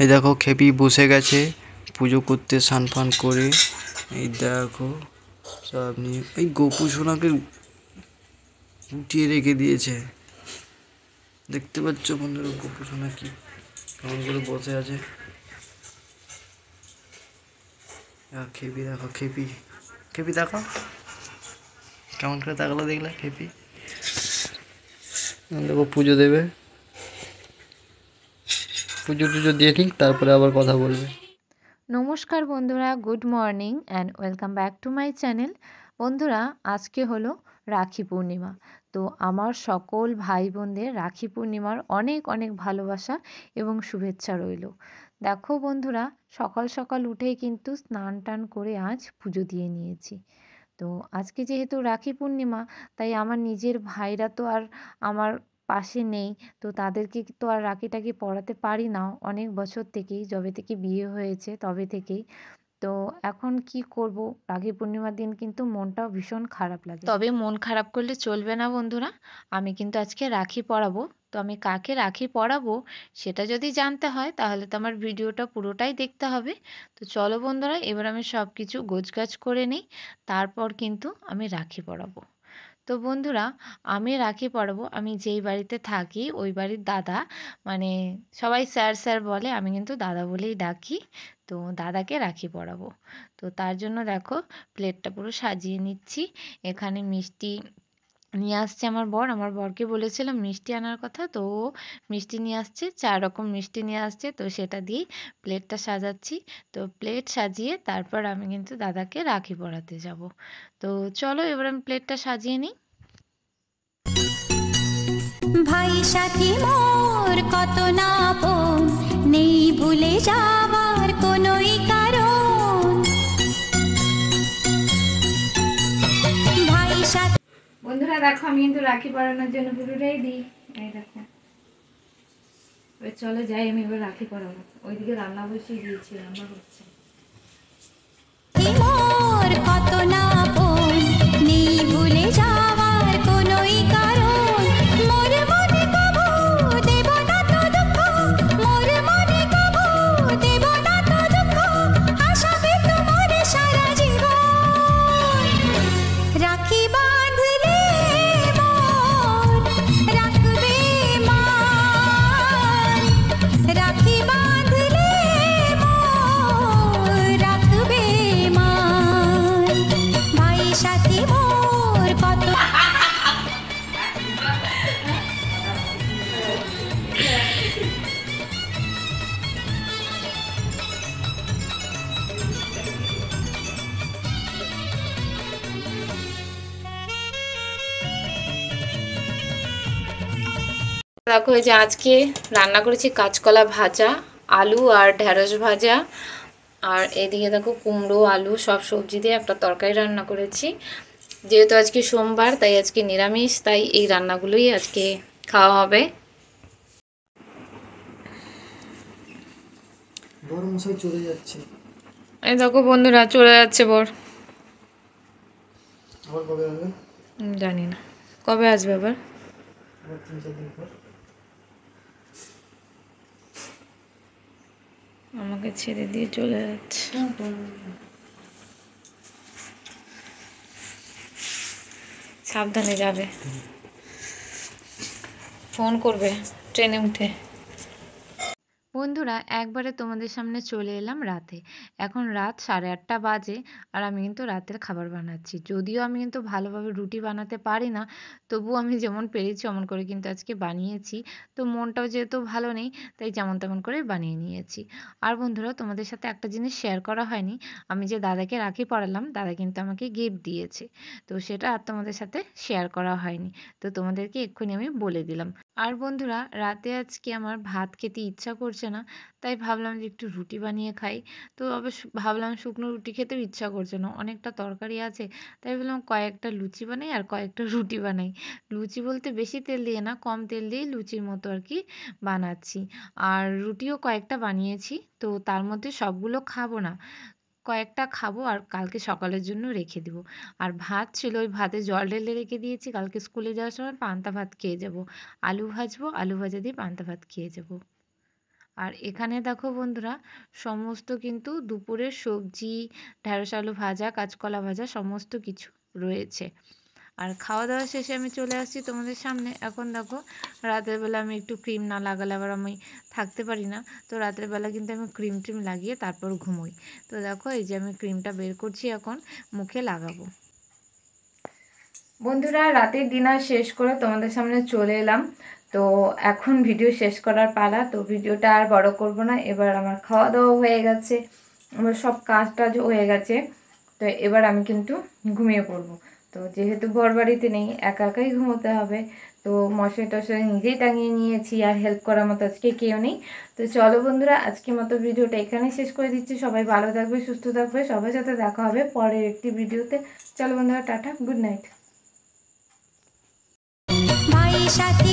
এই দেখো খেপি বসে গেছে পুজো করতে স্নান ফান করে। এই দেখো সব নিয়ে এই গোপু সোনাকে উঠিয়ে রেখে দিয়েছে। দেখতে পাচ্ছ বন্ধুরা গোপু সোনা কি কেমন করে বসে আছে। খেপি দেখো, খেপি খেপি দেখো কেমন করে তাকালো দেখলে খেপি। দেখো পুজো দেবে, পুজো টুজো দিয়ে ঠিক তারপরে আবার কথা বলবে। নমস্কার বন্ধুরা, good morning and welcome back to my channel. বন্ধুরা, আজকে হলো রাখি পূর্ণিমা। তো আমার সকল ভাই বোনদের রাখি পূর্ণিমার অনেক অনেক ভালোবাসা এবং শুভেচ্ছা রইল। দেখো বন্ধুরা, সকাল সকাল উঠেই কিন্তু স্নান টান করে আজ পুজো দিয়ে নিয়েছি। তো আজকে যেহেতু রাখি পূর্ণিমা, তাই আমার নিজের ভাইরা তো আর আমার পাশে নেই। তো তাদেরকে তো আর রাখি টাকি পরাতে পারি না অনেক বছর থেকেই, যবে থেকে বিয়ে হয়েছে তবে থেকেই। তো এখন কি করব, রাখি পূর্ণিমার দিন কিন্তু মনটাও ভীষণ খারাপ লাগে। তবে মন খারাপ করলে চলবে না বন্ধুরা, আমি কিন্তু আজকে রাখি পরাবো। তো আমি কাকে রাখি পরাবো সেটা যদি জানতে হয় তাহলে তো আমার ভিডিওটা পুরোটাই দেখতে হবে। তো চলো বন্ধুরা, এবার আমি সব কিছু গোছগাছ করে নিই, তারপর কিন্তু আমি রাখি পরাবো। তো বন্ধুরা, আমি রাখি পরাবো, আমি যেই বাড়িতে থাকি ওই বাড়ির দাদা, মানে সবাই স্যার স্যার বলে, আমি কিন্তু দাদা বলেই ডাকি। তো দাদাকে রাখি পরাবো। তো তার জন্য দেখো প্লেটটা পুরো সাজিয়ে নিচ্ছি। এখানে মিষ্টি নিয়ে আসছে আমার বর। আমার বরকে বলেছিলাম মিষ্টি আনার কথা, তো ও মিষ্টি নিয়ে আসছে, 4 রকম মিষ্টি নিয়ে আসছে। তো সেটা দিয়েই প্লেটটা সাজাচ্ছি। তো প্লেট সাজিয়ে তারপর আমি কিন্তু দাদাকে রাখি পরাতে যাব। তো চলো এবার আমি প্লেটটা সাজিয়ে নিই। ভাই সাথী মোর কত না আপন, নেই ভুলে যাবার কোনোই কারণ। ভাই সাথী বন্ধুরা দেখো, আমি কিন্তু রাখি পরানোর জন্য পুরো রেডি। এই দেখো, এবার চলো যাই, আমি এবার রাখি পরাবো। ওইদিকে রান্না বসিয়ে দিয়েছি, রান্না হচ্ছে। মোর কত না আপন, নেই ভুলে যাবার কোনোই কারণ। মোর মনে কবু দেব না তো দুঃখ, মোর মনে কবু দেব না তো দুঃখ, আশাবে তোমার সারা জীবন। রাখি বাঁধলে মোর রাখবে মান, রাখি বাঁধলে মোর রাখবে মান। ভাই সাথী মোর কত দেখো, এই যে আজকে রান্না করেছি কাঁচকলা ভাজা, আলু আর ঢেঁড়স ভাজা, আর এদিকে দেখো কুমড়ো আলু সব সবজি দিয়ে একটা তরকারি রান্না করেছি। যেহেতু আজকে সোমবার তাই আজকে নিরামিষ, তাই এই রান্নাগুলোই আজকে খাওয়া হবে। বড় মশাই চলে যাচ্ছে। এই দেখো বন্ধুরা, চলে যাচ্ছে বর। আবার কবে আসবে? জানি না কবে আসবে আবার। আবার 3-4 দিন পর। আমাকে ছেড়ে দিয়ে চলে যাচ্ছে। সাবধানে যাবে, ফোন করবে ট্রেনে উঠে। বন্ধুরা, একবারে তোমাদের সামনে চলে এলাম রাতে। এখন রাত 8:30 বাজে, আর আমি কিন্তু রাতের খাবার বানাচ্ছি। যদিও আমি কিন্তু ভালোভাবে রুটি বানাতে পারি না, তবুও আমি যেমন পেরেছি অমন করে কিন্তু আজকে বানিয়েছি। তো মনটাও যেহেতু ভালো নেই, তাই যেমন তেমন করে বানিয়ে নিয়েছি। আর বন্ধুরা, তোমাদের সাথে একটা জিনিস শেয়ার করা হয়নি। আমি যে দাদাকে রাখি পরালাম, দাদা কিন্তু আমাকে গিফট দিয়েছে। তো সেটা আর তোমাদের সাথে শেয়ার করা হয়নি। তো তোমাদেরকে এক্ষুনি আমি বলে দিলাম। আর বন্ধুরা, রাতে আজকে আমার ভাত খেতে ইচ্ছা করছে না, তাই ভাবলাম যে একটু রুটি বানিয়ে খাই। তো অবশ্য ভাবলাম শুকনো রুটি খেতেও ইচ্ছা করছে না, অনেকটা তরকারি আছে। তাই ভাবলাম কয়েকটা লুচি বানাই আর কয়েকটা রুটি বানাই। লুচি বলতে বেশি তেল দিয়ে না, কম তেল দিয়ে লুচির মতো আর কি বানাচ্ছি। আর রুটিও কয়েকটা বানিয়েছি, তো তার মধ্যে সবগুলো খাবো না, কয়েকটা খাবো আর কালকে সকালের জন্য রেখে দিব। আর ভাত ছিল, ওই ভাতে জল ঢেলে রেখে দিয়েছি, কালকে স্কুলে যাওয়ার সময় পান্তা ভাত খেয়ে যাব। আলু ভাজবো, আলু ভাজা দিয়ে পান্তা ভাত খেয়ে যাব। আর এখানে দেখো বন্ধুরা সমস্ত কিন্তু দুপুরের সবজি, ঢ্যাঁড়স আলু ভাজা, কাঁচকলা ভাজা সমস্ত কিছু রয়েছে। আর খাওয়া দাওয়া শেষে আমি চলে আসছি তোমাদের সামনে। এখন দেখো রাতের বেলা আমি একটু ক্রিম না লাগালে আবার আমি থাকতে পারি না। তো রাতের বেলা কিন্তু আমি ক্রিম ট্রিম লাগিয়ে তারপর ঘুমোই। তো দেখো এই যে আমি ক্রিমটা বের করছি, এখন মুখে লাগাবো। বন্ধুরা রাতের ডিনার শেষ করে তোমাদের সামনে চলে এলাম। তো এখন ভিডিও শেষ করার পালা। তো ভিডিওটা আর বড় করব না, এবার আমার খাওয়া দাওয়া হয়ে গেছে, আমার সব কাজ টাজও হয়ে গেছে। তো এবার আমি কিন্তু ঘুমিয়ে পড়বো। তো যেহেতু ঘর বাড়িতে নেই, একা একাই ঘুমোতে হবে, তো মশারি টশারি নিজেই টাঙিয়ে নিয়েছি, আর হেল্প করার মতো আজকে কেউ নেই। তো চলো বন্ধুরা, আজকের মতো ভিডিওটা এখানেই শেষ করে দিচ্ছি। সবাই ভালো থাকবে, সুস্থ থাকবে, সবার সাথে দেখা হবে পরের একটি ভিডিওতে। চলো বন্ধুরা, টাটা, গুড নাইট। ভাই সাথী